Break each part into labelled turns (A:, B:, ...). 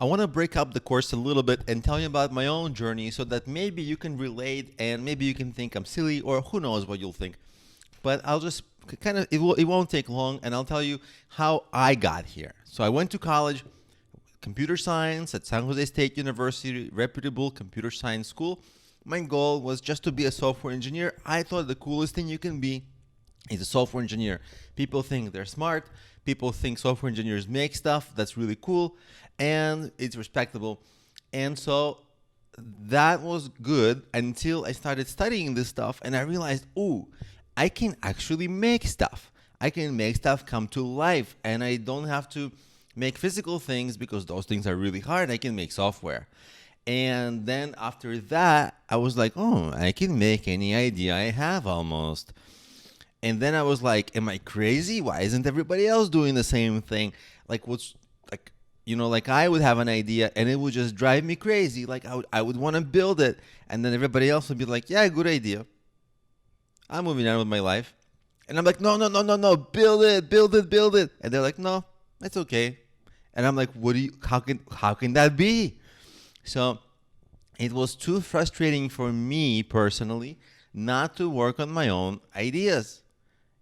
A: I want to break up the course a little bit and tell you about my own journey so that maybe you can relate and maybe you can think I'm silly or who knows what you'll think. But I'll just kind of, it won't take long and I'll tell you how I got here. So I went to college, computer science at San Jose State University, reputable computer science school. My goal was just to be a software engineer. I thought the coolest thing you can be is a software engineer. People think they're smart. People think software engineers make stuff that's really cool and it's respectable. And so that was good until I started studying this stuff and I realized, oh, I can actually make stuff. I can make stuff come to life and I don't have to make physical things because those things are really hard. I can make software. And then after that, I was like, oh, I can make any idea I have almost. And then I was like, am I crazy? Why isn't everybody else doing the same thing? Like what's like, like I would have an idea and it would just drive me crazy. Like I would want to build it. And then everybody else would be like, yeah, good idea. I'm moving on with my life. And I'm like, no, no, no, no, no, build it, build it, build it. And they're like, no, that's okay. And I'm like, how can that be? So it was too frustrating for me personally not to work on my own ideas.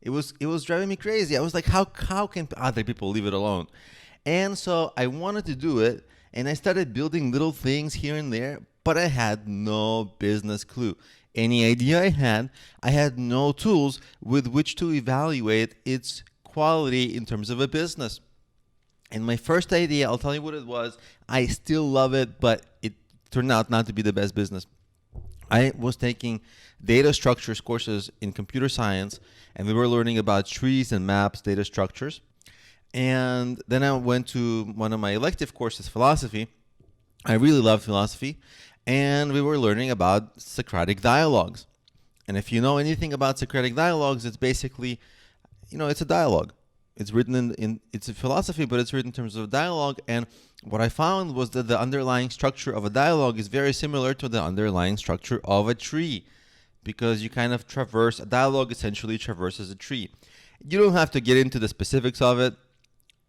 A: It was driving me crazy. I was like, how can other people leave it alone? And so I wanted to do it, and I started building little things here and there, but I had no business clue. Any idea I had no tools with which to evaluate its quality in terms of a business. And my first idea, I'll tell you what it was. I still love it, but it turned out not to be the best business. I was taking data structures courses in computer science, and we were learning about trees and maps, data structures. And then I went to one of my elective courses, philosophy. I really loved philosophy, and we were learning about Socratic dialogues. And if you know anything about Socratic dialogues, it's basically, it's a dialogue. It's written it's a philosophy, but it's written in terms of dialogue. And what I found was that the underlying structure of a dialogue is very similar to the underlying structure of a tree, because you kind of a dialogue essentially traverses a tree. You don't have to get into the specifics of it,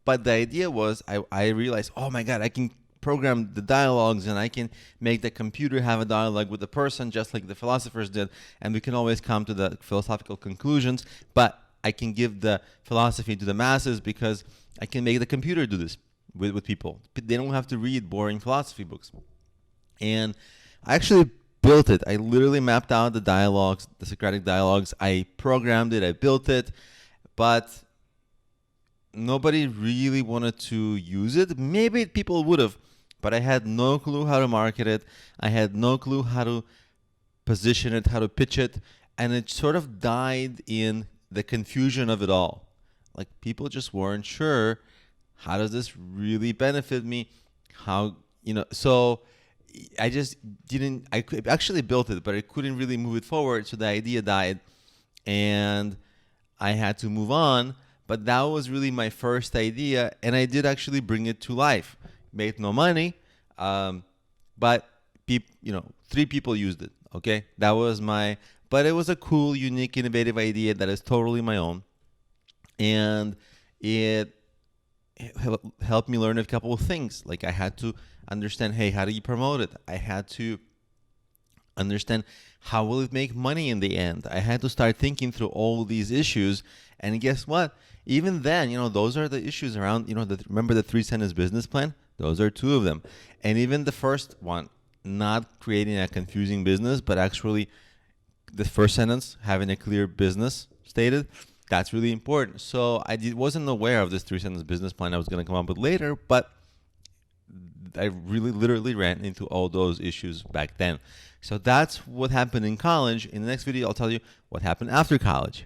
A: but the idea was I realized, oh my God, I can program the dialogues and I can make the computer have a dialogue with the person just like the philosophers did, and we can always come to the philosophical conclusions, but I can give the philosophy to the masses because I can make the computer do this with people. They don't have to read boring philosophy books. And I actually built it. I literally mapped out the dialogues, the Socratic dialogues. I programmed it, I built it, but nobody really wanted to use it. Maybe people would have, but I had no clue how to market it. I had no clue how to position it, how to pitch it, and it sort of died in the confusion of it all. Like people just weren't sure, how does this really benefit me? So I just I actually built it, but I couldn't really move it forward. So the idea died and I had to move on. But that was really my first idea. And I did actually bring it to life. Made no money. But 3 people used it. Okay. But it was a cool, unique, innovative idea that is totally my own. And it helped me learn a couple of things. Like I had to understand, hey, how do you promote it? I had to understand how will it make money in the end. I had to start thinking through all these issues. And guess what? Even then, those are the issues around, remember the 3-sentence business plan? Those are 2 of them. And even the first one, not creating a confusing business, but actually the first sentence, having a clear business stated, that's really important. So I wasn't aware of this 3-sentence business plan I was going to come up with later, but I really literally ran into all those issues back then. So that's what happened in college. In the next video, I'll tell you what happened after college.